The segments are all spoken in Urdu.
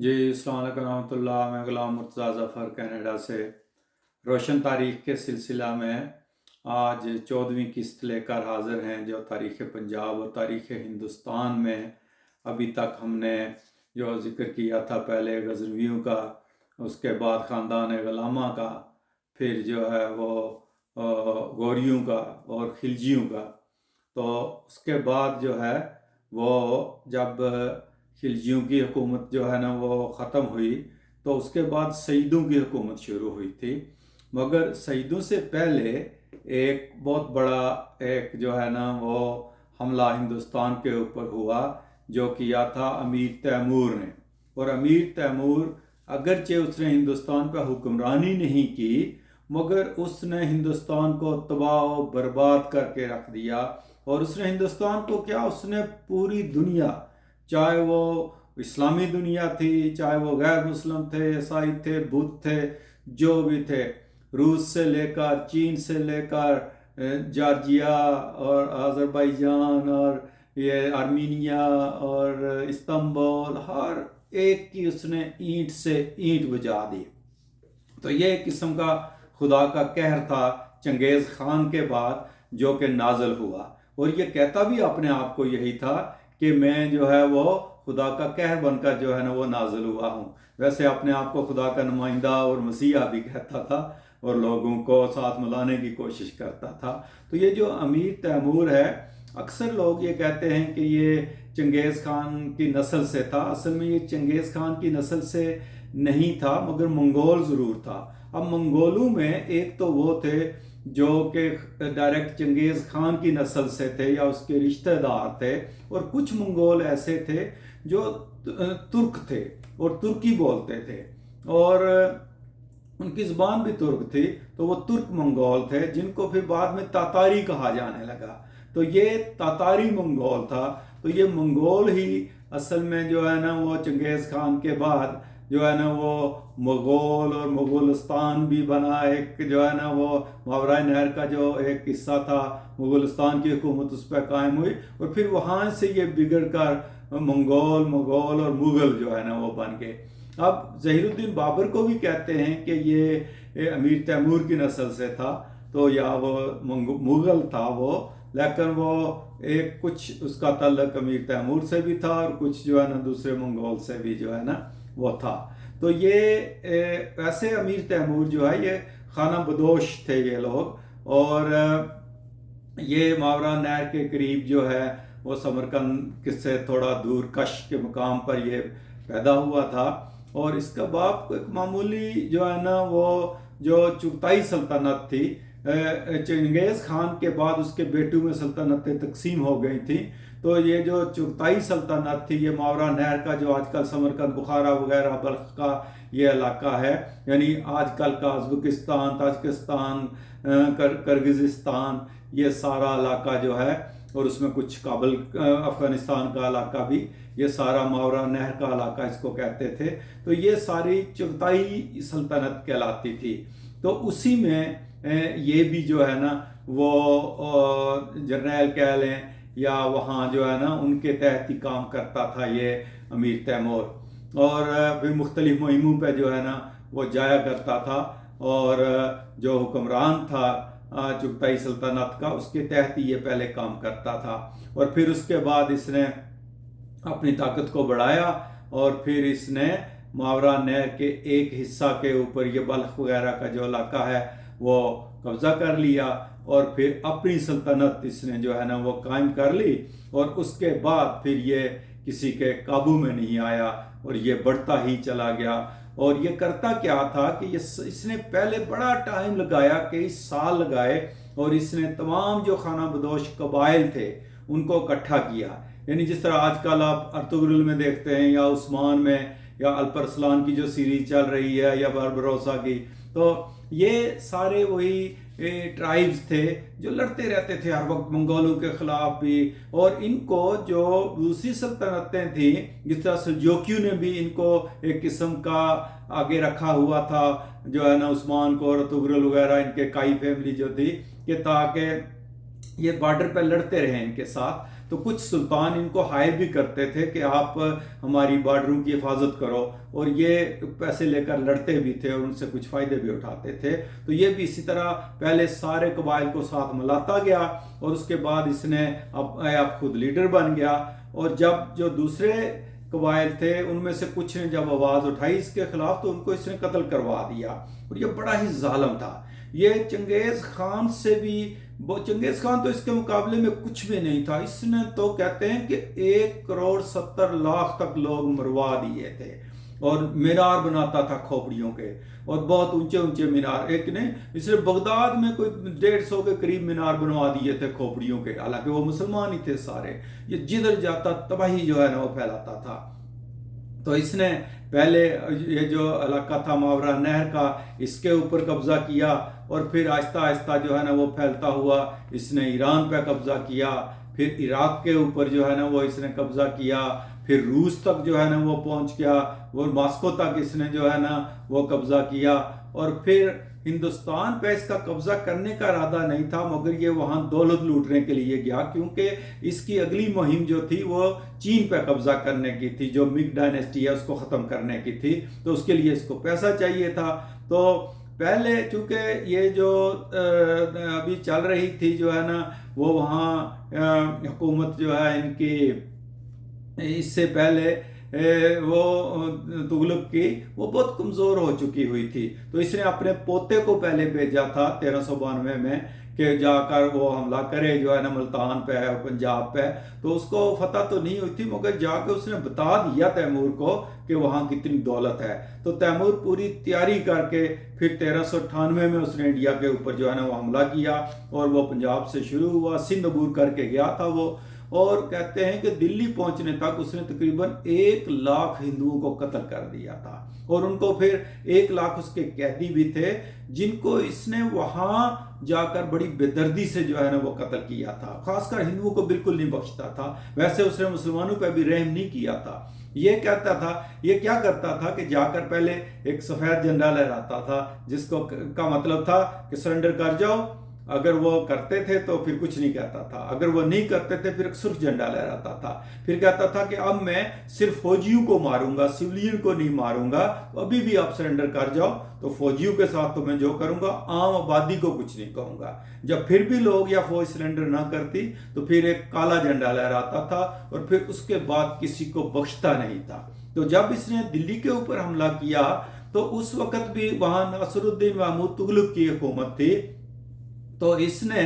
جی السلام علیکم ورحمۃ اللہ، میں غلام مرتضیٰ ظفر کینیڈا سے روشن تاریخ کے سلسلہ میں آج 14ویں قسط لے کر حاضر ہیں، جو تاریخ پنجاب اور تاریخ ہندوستان میں ابھی تک ہم نے جو ذکر کیا تھا، پہلے غزنویوں کا، اس کے بعد خاندان غلامہ کا، پھر جو ہے وہ غوریوں کا اور خلجیوں کا۔ تو اس کے بعد جو ہے وہ جب خلجیوں کی حکومت جو ہے نا وہ ختم ہوئی تو اس کے بعد سعیدوں کی حکومت شروع ہوئی تھی، مگر سعیدوں سے پہلے ایک بہت بڑا ایک جو ہے نا وہ حملہ ہندوستان کے اوپر ہوا، جو کیا تھا امیر تیمور نے۔ اور امیر تیمور اگرچہ اس نے ہندوستان پہ حکمرانی نہیں کی، مگر اس نے ہندوستان کو تباہ و برباد کر کے رکھ دیا۔ اور اس نے ہندوستان کو کیا، اس نے پوری دنیا، چاہے وہ اسلامی دنیا تھی، چاہے وہ غیر مسلم تھے، عیسائی تھے، بدھ تھے، جو بھی تھے، روس سے لے کر، چین سے لے کر جارجیا اور آذربائیجان اور یہ آرمینیا اور استنبول، ہر ایک کی اس نے اینٹ سے اینٹ بجا دی۔ تو یہ ایک قسم کا خدا کا قہر تھا چنگیز خان کے بعد جو کہ نازل ہوا، اور یہ کہتا بھی اپنے آپ کو یہی تھا کہ میں جو ہے وہ خدا کا قہر بن کر جو ہے نا وہ نازل ہوا ہوں۔ ویسے اپنے آپ کو خدا کا نمائندہ اور مسیحا بھی کہتا تھا اور لوگوں کو ساتھ ملانے کی کوشش کرتا تھا۔ تو یہ جو امیر تیمور ہے، اکثر لوگ یہ کہتے ہیں کہ یہ چنگیز خان کی نسل سے تھا۔ اصل میں یہ چنگیز خان کی نسل سے نہیں تھا، مگر منگول ضرور تھا۔ اب منگولوں میں ایک تو وہ تھے جو کہ ڈائریکٹ چنگیز خان کی نسل سے تھے یا اس کے رشتہ دار تھے، اور کچھ منگول ایسے تھے جو ترک تھے اور ترکی بولتے تھے، اور ان کی زبان بھی ترک تھی، تو وہ ترک منگول تھے، جن کو پھر بعد میں تاتاری کہا جانے لگا۔ تو یہ تاتاری منگول تھا۔ تو یہ منگول ہی اصل میں جو ہے نا وہ چنگیز خان کے بعد جو ہے نا وہ مغول اور مغولستان بھی بنا، ایک جو ہے نا وہ ماورائے نہر کا جو ایک حصہ تھا، مغولستان کی حکومت اس پہ قائم ہوئی، اور پھر وہاں سے یہ بگڑ کر مغول اور مغل جو ہے نا وہ بن گئے۔ اب ظہیر الدین بابر کو بھی کہتے ہیں کہ یہ امیر تیمور کی نسل سے تھا، تو یا وہ مغل تھا وہ، لیکن وہ ایک کچھ اس کا تعلق امیر تیمور سے بھی تھا اور کچھ جو ہے نا دوسرے منگول سے بھی جو ہے نا وہ تھا۔ تو یہ ویسے امیر تیمور جو ہے یہ خانہ بدوش تھے یہ لوگ، اور یہ ماورا نہر کے قریب جو ہے وہ سمرقند سے تھوڑا دور کش کے مقام پر یہ پیدا ہوا تھا۔ اور اس کا باپ ایک معمولی جو ہے نا وہ جو چغتائی سلطنت تھی، چنگیز خان کے بعد اس کے بیٹوں میں سلطنتیں تقسیم ہو گئی تھیں، تو یہ جو چغتائی سلطنت تھی، یہ ماورا نہر کا جو آج کل سمرقند، بخارا وغیرہ بلخ کا یہ علاقہ ہے، یعنی آج کل کا ازبکستان، تاجکستان، کرغزستان، یہ سارا علاقہ جو ہے، اور اس میں کچھ کابل افغانستان کا علاقہ بھی، یہ سارا ماورا نہر کا علاقہ اس کو کہتے تھے۔ تو یہ ساری چغتائی سلطنت کہلاتی تھی۔ تو اسی میں یہ بھی جو ہے نا وہ جرنیل کہہ لیں یا وہاں جو ہے نا ان کے تحت ہی کام کرتا تھا یہ امیر تیمور، اور پھر مختلف مہموں پہ جو ہے نا وہ جایا کرتا تھا، اور جو حکمران تھا چغتائی سلطنت کا، اس کے تحت ہی یہ پہلے کام کرتا تھا، اور پھر اس کے بعد اس نے اپنی طاقت کو بڑھایا، اور پھر اس نے ماورا نہر کے ایک حصہ کے اوپر یہ بلخ وغیرہ کا جو علاقہ ہے وہ قبضہ کر لیا، اور پھر اپنی سلطنت اس نے جو ہے نا وہ قائم کر لی، اور اس کے بعد پھر یہ کسی کے قابو میں نہیں آیا اور یہ بڑھتا ہی چلا گیا۔ اور یہ کرتا کیا تھا کہ اس نے پہلے بڑا ٹائم لگایا، کئی سال لگائے، اور اس نے تمام جو خانہ بدوش قبائل تھے ان کو اکٹھا کیا، یعنی جس طرح آج کل آپ ارطغرل میں دیکھتے ہیں یا عثمان میں یا الپرسلان کی جو سیریز چل رہی ہے یا باربروسا کی، تو یہ سارے وہی ٹرائبز تھے جو لڑتے رہتے تھے ہر وقت منگولوں کے خلاف بھی، اور ان کو جو دوسری سلطنتیں تھیں، جس طرح سلجوکیوں نے بھی ان کو ایک قسم کا آگے رکھا ہوا تھا جو ہے نا عثمان کو، اور ارطغرل وغیرہ ان کے کائی فیملی جو تھی، کہ تاکہ یہ بارڈر پہ لڑتے رہیں ان کے ساتھ۔ تو کچھ سلطان ان کو ہائر بھی کرتے تھے کہ آپ ہماری بارڈروں کی حفاظت کرو، اور یہ پیسے لے کر لڑتے بھی تھے اور ان سے کچھ فائدے بھی اٹھاتے تھے۔ تو یہ بھی اسی طرح پہلے سارے قبائل کو ساتھ ملاتا گیا، اور اس کے بعد اس نے اب خود لیڈر بن گیا، اور جب جو دوسرے قبائل تھے ان میں سے کچھ نے جب آواز اٹھائی اس کے خلاف تو ان کو اس نے قتل کروا دیا، اور یہ بڑا ہی ظالم تھا۔ یہ چنگیز خان سے بھی، چنگیز خان تو اس کے مقابلے میں کچھ بھی نہیں تھا، اس نے تو کہتے ہیں کہ 1,70,00,000 تک لوگ مروا دیے تھے، اور مینار بناتا تھا کھوپڑیوں کے، اور بہت اونچے اونچے مینار، ایک نے اس نے بغداد میں کوئی 150 کے قریب مینار بنوا دیے تھے کھوپڑیوں کے، حالانکہ وہ مسلمان ہی تھے سارے۔ یہ جدھر جاتا تباہی جو ہے نا وہ پھیلاتا تھا۔ تو اس نے پہلے یہ جو علاقہ تھا ماورا نہر کا، اس کے اوپر قبضہ کیا، اور پھر آہستہ آہستہ جو ہے نا وہ پھیلتا ہوا اس نے ایران پہ قبضہ کیا، پھر عراق کے اوپر جو ہے نا وہ اس نے قبضہ کیا، پھر روس تک جو ہے نا وہ پہنچ گیا، وہ ماسکو تک اس نے جو ہے نا وہ قبضہ کیا، اور پھر ہندوستان پہ اس کا قبضہ کرنے کا ارادہ نہیں تھا، مگر یہ وہاں دولت لوٹنے کے لیے گیا، کیونکہ اس کی اگلی مہم جو تھی وہ چین پہ قبضہ کرنے کی تھی، جو مگ ڈائنیسٹی ہے اس کو ختم کرنے کی تھی، تو اس کے لیے اس کو پیسہ چاہیے تھا۔ تو پہلے چونکہ یہ جو ابھی چل رہی تھی جو ہے نا وہ وہاں حکومت جو ہے ان کی، اس سے پہلے وہ تغلق کی وہ بہت کمزور ہو چکی ہوئی تھی، تو اس نے اپنے پوتے کو پہلے بھیجا تھا 1392 میں کہ جا کر وہ حملہ کرے جو ہے نا ملتان پہ پنجاب پہ، تو اس کو فتح تو نہیں ہوئی تھی، مگر جا کے اس نے بتا دیا تیمور کو کہ وہاں کتنی دولت ہے۔ تو تیمور پوری تیاری کر کے پھر 1398 میں اس نے انڈیا کے اوپر جو ہے نا وہ حملہ کیا، اور وہ پنجاب سے شروع ہوا، سندھ عبور کر کے گیا تھا وہ، اور کہتے ہیں کہ دلی پہنچنے تک اس نے تقریباً 1,00,000 ہندوؤں کو قتل کر دیا تھا، اور ان کو پھر 1,00,000 اس کے قیدی بھی تھے جن کو اس نے وہاں جا کر بڑی بے دردی سے جو ہے نا وہ قتل کیا تھا، خاص کر ہندوؤں کو بالکل نہیں بخشتا تھا۔ ویسے اس نے مسلمانوں پہ بھی رحم نہیں کیا تھا۔ یہ کہتا تھا، یہ کیا کرتا تھا کہ جا کر پہلے ایک سفید جھنڈا لہراتا تھا، جس کو کا مطلب تھا کہ سرنڈر کر جاؤ، اگر وہ کرتے تھے تو پھر کچھ نہیں کہتا تھا، اگر وہ نہیں کرتے تھے پھر ایک سرخ جھنڈا لہراتا تھا، پھر کہتا تھا کہ اب میں صرف فوجیوں کو ماروں گا، سویلین کو نہیں ماروں گا، تو ابھی بھی آپ سرنڈر کر جاؤ، تو فوجیوں کے ساتھ تو میں جو کروں گا عام آبادی کو کچھ نہیں کہوں گا۔ جب پھر بھی لوگ یا فوج سرنڈر نہ کرتی تو پھر ایک کالا جھنڈا لہراتا تھا، اور پھر اس کے بعد کسی کو بخشتا نہیں تھا۔ تو جب اس نے دلی کے اوپر حملہ کیا تو اس وقت بھی وہاں ناصر الدین محمود تغلق کی حکومت تھی، تو اس نے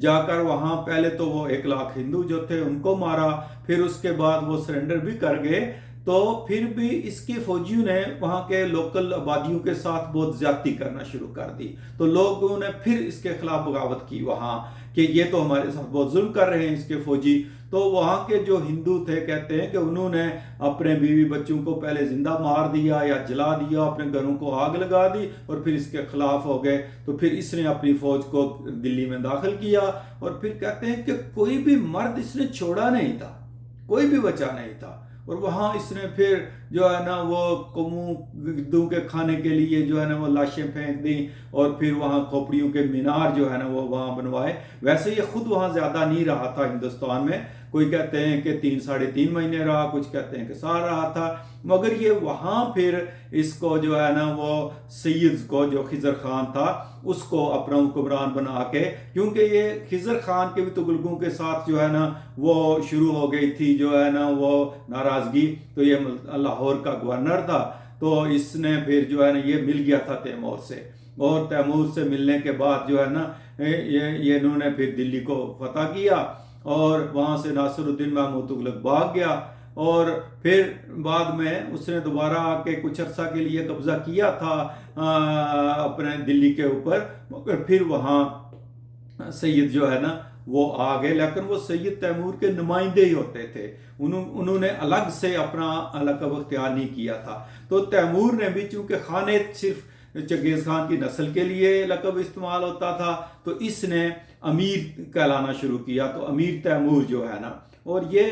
جا کر وہاں پہلے تو وہ 1,00,000 ہندو جو تھے ان کو مارا، پھر اس کے بعد وہ سرنڈر بھی کر گئے، تو پھر بھی اس کے فوجیوں نے وہاں کے لوکل آبادیوں کے ساتھ بہت زیادتی کرنا شروع کر دی، تو لوگوں نے پھر اس کے خلاف بغاوت کی وہاں کہ یہ تو ہمارے ساتھ بہت ظلم کر رہے ہیں اس کے فوجی۔ تو وہاں کے جو ہندو تھے کہتے ہیں کہ انہوں نے اپنے بیوی بچوں کو پہلے زندہ مار دیا یا جلا دیا، اپنے گھروں کو آگ لگا دی، اور پھر اس کے خلاف ہو گئے۔ تو پھر اس نے اپنی فوج کو دلی میں داخل کیا، اور پھر کہتے ہیں کہ کوئی بھی مرد اس نے چھوڑا نہیں تھا، کوئی بھی بچا نہیں تھا، اور وہاں اس نے پھر جو ہے نا وہ قوموں کے کھانے کے لیے جو ہے نا وہ لاشیں پھینک دیں، اور پھر وہاں کھوپڑیوں کے مینار جو ہے نا وہ وہاں بنوائے۔ ویسے یہ خود وہاں زیادہ نہیں رہا تھا ہندوستان میں، کوئی کہتے ہیں کہ 3-3.5 مہینے رہا، کچھ کہتے ہیں کہ سال رہا تھا، مگر یہ وہاں پھر اس کو جو ہے نا وہ سید کو، جو خضر خان تھا، اس کو اپنا حکمران بنا کے، کیونکہ یہ خضر خان کے بھی تغلقوں کے ساتھ جو ہے نا وہ شروع ہو گئی تھی جو ہے نا وہ ناراضگی، تو یہ لاہور کا گورنر تھا، تو اس نے پھر جو ہے نا یہ مل گیا تھا تیمور سے، اور تیمور سے ملنے کے بعد جو ہے نا یہ انہوں نے پھر دلی کو فتح کیا، اور وہاں سے ناصر الدین محمود تغلق بھاگ گیا، اور پھر بعد میں اس نے دوبارہ آ کے کچھ عرصہ کے لیے قبضہ کیا تھا اپنے دلی کے اوپر، مگر پھر وہاں سید جو ہے نا وہ آ گئے، لیکن وہ سید تیمور کے نمائندے ہی ہوتے تھے، انہوں نے الگ سے اپنا لقب اختیار نہیں کیا تھا۔ تو تیمور نے بھی، چونکہ خانیت صرف چنگیز خان کی نسل کے لیے لقب استعمال ہوتا تھا، تو اس نے امیر کہلانا شروع کیا، تو امیر تیمور جو ہے نا، اور یہ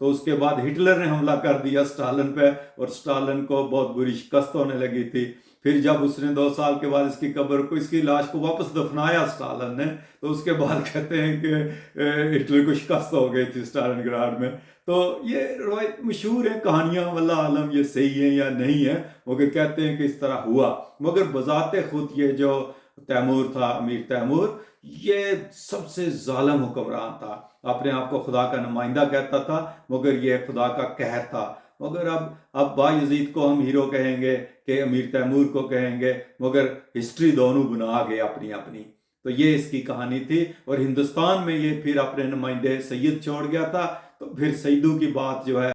تو اس کے بعد ہٹلر نے حملہ کر دیا اسٹالن پہ اور اسٹالن کو بہت بری شکست ہونے لگی تھی. پھر جب اس نے 2 سال کے بعد اس کی لاش کو واپس دفنایا اسٹالن نے, تو اس کے بعد کہتے ہیں کہ ہٹلر کو شکست ہو گئی تھی اسٹالن گراڈ میں. تو یہ روایت مشہور ہے, کہانیاں واللہ عالم یہ صحیح ہیں یا نہیں ہیں, مگر کہتے ہیں کہ اس طرح ہوا. مگر بذات خود یہ جو تیمور تھا, امیر تیمور, یہ سب سے ظالم حکمران تھا. اپنے آپ کو خدا کا نمائندہ کہتا تھا, مگر یہ خدا کا قہر تھا. مگر اب بایزید کو ہم ہیرو کہیں گے کہ امیر تیمور کو کہیں گے, مگر ہسٹری دونوں بنا گئے اپنی اپنی. تو یہ اس کی کہانی تھی. اور ہندوستان میں یہ پھر اپنے نمائندے سید چھوڑ گیا تھا, تو پھر سیدوں کی بات جو ہے